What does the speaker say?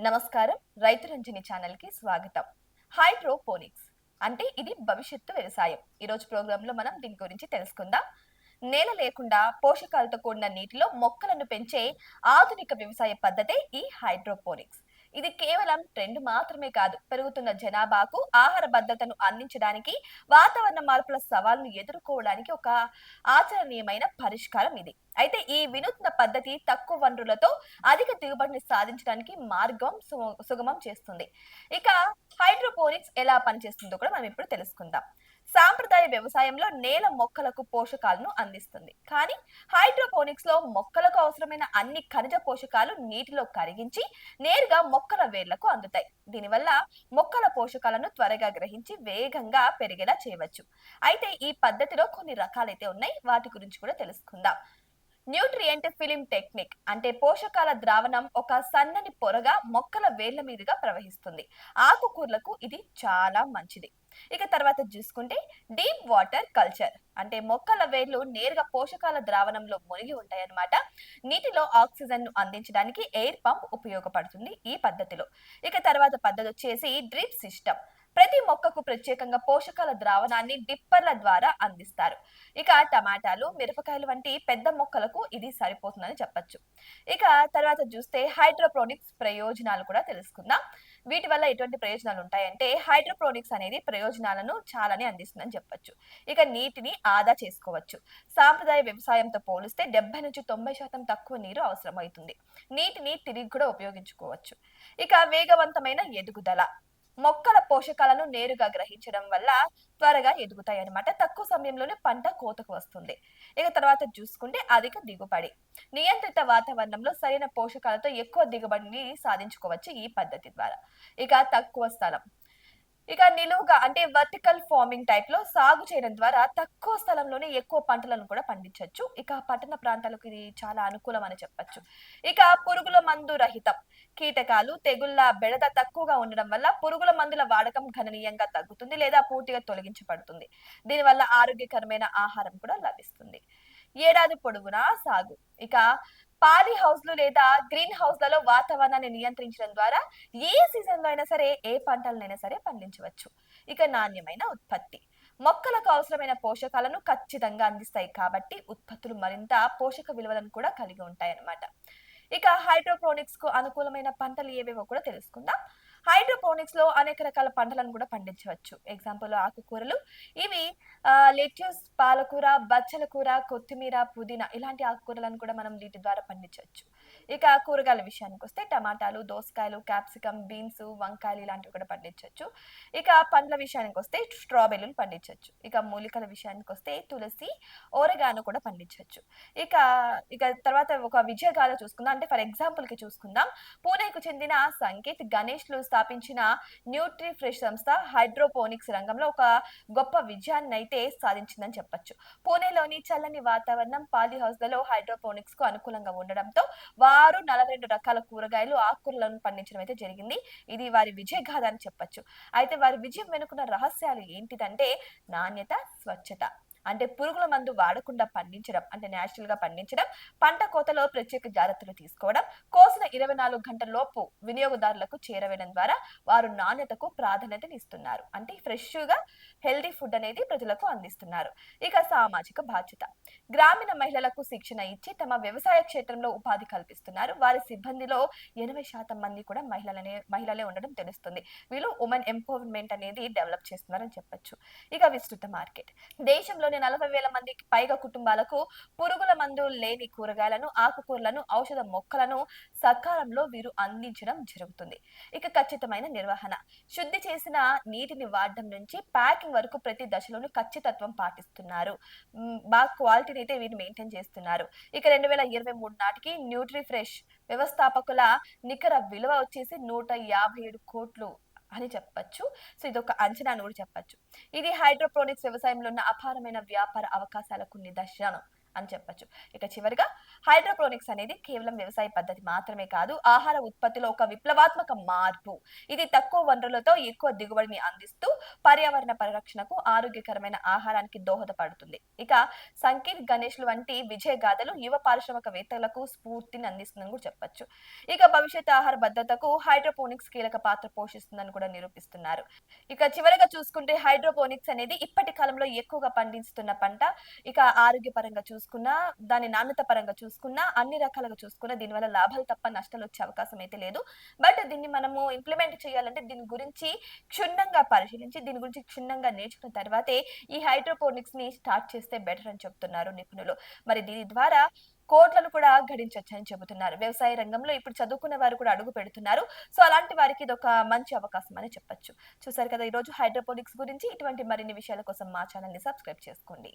నమస్కారం. రైతు రంజని ఛానల్ కి స్వాగతం. హైడ్రోపోనిక్స్ అంటే ఇది భవిష్యత్తు వ్యవసాయం. ఈ రోజు ప్రోగ్రామ్ లో మనం దీని గురించి తెలుసుకుందాం. నేల లేకుండా పోషకాలతో కూడిన నీటిలో మొక్కలను పెంచే ఆధునిక వ్యవసాయ పద్ధతే ఈ హైడ్రోపోనిక్స్. ఇది కేవలం ట్రెండ్ మాత్రమే కాదు, పెరుగుతున్న జనాభాకు ఆహార భద్రతను అందించడానికి, వాతావరణ మార్పుల సవాళ్లను ఎదుర్కోవడానికి ఒక ఆచరణీయమైన పరిష్కారం ఇది. అయితే ఈ వినూత్న పద్ధతి తక్కువ వనరులతో అధిక దిగుబడిని సాధించడానికి మార్గం సుగమం చేస్తుంది. ఇక హైడ్రోపోనిక్స్ ఎలా పనిచేస్తుందో కూడా మనం ఇప్పుడు తెలుసుకుందాం. సాంప్రదాయ వ్యవసాయంలో నేల మొక్కలకు పోషకాలను అందిస్తుంది, కానీ హైడ్రోపోనిక్స్ లో మొక్కలకు అవసరమైన అన్ని ఖనిజ పోషకాలు నీటిలో కరిగించి నేరుగా మొక్కల వేర్లకు అందుతాయి. దీనివల్ల మొక్కల పోషకాలను త్వరగా గ్రహించి వేగంగా పెరిగేలా చేయవచ్చు. అయితే ఈ పద్ధతిలో కొన్ని రకాలైతే ఉన్నాయి, వాటి గురించి కూడా తెలుసుకుందాం. న్యూట్రియంట్ ఫిలిం టెక్నిక్ అంటే పోషకాల ద్రావణం ఒక సన్నని పొరగా మొక్కల వేళ్ల మీదుగా ప్రవహిస్తుంది. ఆకుకూరలకు ఇది చాలా మంచిది. ఇక తర్వాత చూసుకుంటే డీప్ వాటర్ కల్చర్ అంటే మొక్కల వేర్లు నేరుగా పోషకాల ద్రావణంలో మునిగి ఉంటాయన్నమాట. నీటిలో ఆక్సిజన్ ను అందించడానికి ఎయిర్ పంప్ ఉపయోగపడుతుంది ఈ పద్ధతిలో. ఇక తర్వాత పద్ధతి వచ్చేసి డ్రిప్ సిస్టమ్. ప్రతి మొక్కకు ప్రత్యేకంగా పోషకాల ద్రావణాన్ని డిప్పర్ల ద్వారా అందిస్తారు. ఇక టమాటాలు, మిరపకాయలు వంటి పెద్ద మొక్కలకు ఇది సరిపోతుందని చెప్పొచ్చు. ఇక తర్వాత చూస్తే హైడ్రోపోనిక్స్ ప్రయోజనాలు కూడా తెలుసుకుందాం. వీటి వల్ల ఎటువంటి ప్రయోజనాలు ఉంటాయంటే హైడ్రోపోనిక్స్ అనేది ప్రయోజనాలను చాలానే అందిస్తుందని చెప్పొచ్చు. ఇక నీటిని ఆదా చేసుకోవచ్చు. సాంప్రదాయ వ్యవసాయంతో పోలిస్తే 70 నుంచి 90% తక్కువ నీరు అవసరమవుతుంది. నీటిని తిరిగి కూడా ఉపయోగించుకోవచ్చు. ఇక వేగవంతమైన ఎదుగుదల. మొక్కల పోషకాలను నేరుగా గ్రహించడం వల్ల త్వరగా ఎదుగుతాయి అన్నమాట. తక్కువ సమయంలోనే పంట కోతకు వస్తుంది. ఇక తర్వాత చూసుకుంటే అధిక దిగుబడి. నియంత్రిత వాతావరణంలో సరైన పోషకాలతో ఎక్కువ దిగుబడిని సాధించుకోవచ్చు ఈ పద్ధతి ద్వారా. ఇక తక్కువ స్థలం. ఇక నిలువుగా అంటే వర్టికల్ ఫార్మింగ్ టైప్ లో సాగు చేయడం ద్వారా తక్కువ స్థలంలోనే ఎక్కువ పంటలను కూడా పండించవచ్చు. ఇక పట్టణ ప్రాంతాలకు ఇది చాలా అనుకూలం అని చెప్పొచ్చు. ఇక పురుగుల మందు రహితం. కీటకాలు, తెగుళ్ల బెడద తక్కువగా ఉండడం వల్ల పురుగుల మందుల వాడకం గణనీయంగా తగ్గుతుంది లేదా పూర్తిగా తొలగించబడుతుంది. దీనివల్ల ఆరోగ్యకరమైన ఆహారం కూడా లభిస్తుంది. ఏడాది పొడవునా సాగు. ఇక పాలీ హౌస్లు లేదా గ్రీన్ హౌస్లలో వాతావరణాన్ని నియంత్రించడం ద్వారా ఏ సీజన్ లో అయినా సరే ఏ పంటలనైనా సరే పండించవచ్చు. ఇక నాణ్యమైన ఉత్పత్తి. మొక్కలకు అవసరమైన పోషకాలను ఖచ్చితంగా అందిస్తాయి కాబట్టి ఉత్పత్తులు మరింత పోషక విలువలను కూడా కలిగి ఉంటాయి అన్నమాట. ఇక హైడ్రోపోనిక్స్ కు అనుకూలమైన పంటలు ఏవేవో కూడా తెలుసుకుందాం. హైడ్రోపోనిక్స్ లో అనేక రకాల పంటలను కూడా పండించవచ్చు. ఎగ్జాంపుల్ ఆకుకూరలు. ఇవి లెట్యూస్, పాలకూర, బచ్చల కూర, కొత్తిమీర, పుదీనా ఇలాంటి ఆకుకూరలను కూడా మనం వీటి ద్వారా పండించవచ్చు. ఇక కూరగాయల విషయానికి వస్తే టమాటాలు, దోసకాయలు, క్యాప్సికం, బీన్స్, వంకాయలు ఇలాంటివి కూడా పండించవచ్చు. ఇక పండ్ల విషయానికి వస్తే స్ట్రాబెర్రీలు పండించవచ్చు. ఇక మూలికల విషయానికి వస్తే తులసి, ఓరెగానో కూడా పండించవచ్చు. ఇక ఇక తర్వాత ఒక విజయగాథ చూసుకుందాం. అంటే ఫర్ ఎగ్జాంపుల్ కి చూసుకుందాం. పూణేకు చెందిన సంకేత్ గణేష్లు స్థాపించిన న్యూట్రీ ఫ్రెష్ సంస్థ హైడ్రోపోనిక్స్ రంగంలో ఒక గొప్ప విజయాన్ని అయితే సాధించిందని చెప్పొచ్చు. పూణేలోని చల్లని వాతావరణం, పాలీ హౌస్లలో హైడ్రోపోనిక్స్ కు అనుకూలంగా ఉండడంతో వారు 42 రకాల కూరగాయలు, ఆకుకూరలను పండించడం అయితే జరిగింది. ఇది వారి విజయగాథ అని చెప్పొచ్చు. అయితే వారి విజయం వెనుకున్న రహస్యాలు ఏంటిదంటే నాణ్యత, స్వచ్ఛత. అంటే పురుగుల మందు వాడకుండా పండించడం, అంటే నేచురల్ గా పండించడం, పంట కోతలో ప్రత్యేక జాగ్రత్తలు తీసుకోవడం, కోసిన 24 గంటల లోపు వినియోగదారులకు చేరవేయడం ద్వారా వారు నాణ్యతకు ప్రాధాన్యతను ఇస్తున్నారు. అంటే ఫ్రెష్ గా హెల్దీ ఫుడ్ అనేది ప్రజలకు అందిస్తున్నారు. ఇక సామాజిక బాధ్యత. గ్రామీణ మహిళలకు శిక్షణ ఇచ్చి తమ వ్యవసాయ క్షేత్రంలో ఉపాధి కల్పిస్తున్నారు. వారి సిబ్బందిలో 80% మంది కూడా మహిళలే ఉండడం తెలుస్తుంది. వీళ్ళు ఉమెన్ ఎంపవర్మెంట్ అనేది డెవలప్ చేస్తున్నారని చెప్పొచ్చు. ఇక విస్తృత మార్కెట్. దేశంలోని 40,000 మందికి పైగా కుటుంబాలకు పురుగుల మందు లేని కూరగాయలను, ఆకుకూరలను, ఔషధ మొక్కలను సకాలంలో వీరు అందించడం జరుగుతుంది. ఇక ఖచ్చితమైన నిర్వహణ. శుద్ధి చేసిన నీటిని వాడడం నుంచి ప్యాకింగ్ వరకు ప్రతి దశలోనూ ఖచ్చితత్వం పాటిస్తున్నారు. బాగా క్వాలిటీని అయితే వీరు మెయింటైన్ చేస్తున్నారు. ఇక 2023 నాటికి న్యూట్రీ ఫ్రెష్ వ్యవస్థాపకుల నికర విలువ వచ్చేసి 157 కోట్లు అని చెప్పొచ్చు. సో ఇదొక అంచనా అని కూడా చెప్పొచ్చు. ఇది హైడ్రోపోనిక్స్ వ్యవసాయంలో ఉన్న అపారమైన వ్యాపార అవకాశాలకు నిదర్శనం అని చెప్పొచ్చు. ఇక చివరిగా హైడ్రోపోనిక్స్ అనేది కేవలం వ్యవసాయ పద్ధతి మాత్రమే కాదు, ఆహార ఉత్పత్తిలో ఒక విప్లవాత్మక మార్పు. ఇది తక్కువ వనరులతో ఎక్కువ దిగుబడిని అందిస్తూ పర్యావరణ పరిరక్షణకు, ఆరోగ్యకరమైన ఆహారానికి దోహదపడుతుంది. ఇక సంకీర్ గణేష్లు వంటి విజయ గాథలు యువ పారిశ్రామికవేత్తలకు స్ఫూర్తిని అందిస్తుందని కూడా చెప్పొచ్చు. ఇక భవిష్యత్ ఆహార భద్రతకు హైడ్రోపోనిక్స్ కీలక పాత్ర పోషిస్తుందని కూడా నిరూపిస్తున్నారు. ఇక చివరగా చూసుకుంటే హైడ్రోపోనిక్స్ అనేది ఇప్పటి కాలంలో ఎక్కువగా పండిస్తున్న పంట. ఇక ఆరోగ్యపరంగా చూసుకున్నా, దాని నాణ్యత పరంగా చూసుకున్నా, అన్ని రకాలుగా చూసుకున్నా దీనివల్ల లాభాలు తప్ప నష్టాలు వచ్చే అవకాశం అయితే లేదు. బట్ దీన్ని మనము ఇంప్లిమెంట్ చేయాలంటే దీని గురించి క్షుణ్ణంగా పరిశీలించి, దీని గురించి క్షుణ్ణంగా నేర్చుకున్న తర్వాతే ఈ హైడ్రోపోనిక్స్ ని స్టార్ట్ చేస్తే బెటర్ అని చెప్తున్నారు నిపుణులు. మరి దీని ద్వారా కోట్లను కూడా గడించొచ్చని చెబుతున్నారు. వ్యవసాయ రంగంలో ఇప్పుడు చదువుకున్న వారు కూడా అడుగు పెడుతున్నారు. సో అలాంటి వారికి ఇదొక మంచి అవకాశం అని చెప్పొచ్చు. చూసారు కదా ఈరోజు హైడ్రోపోనిక్స్ గురించి. ఇటువంటి మరిన్ని విషయాల కోసం మా ఛానల్ ని సబ్స్క్రైబ్ చేసుకోండి.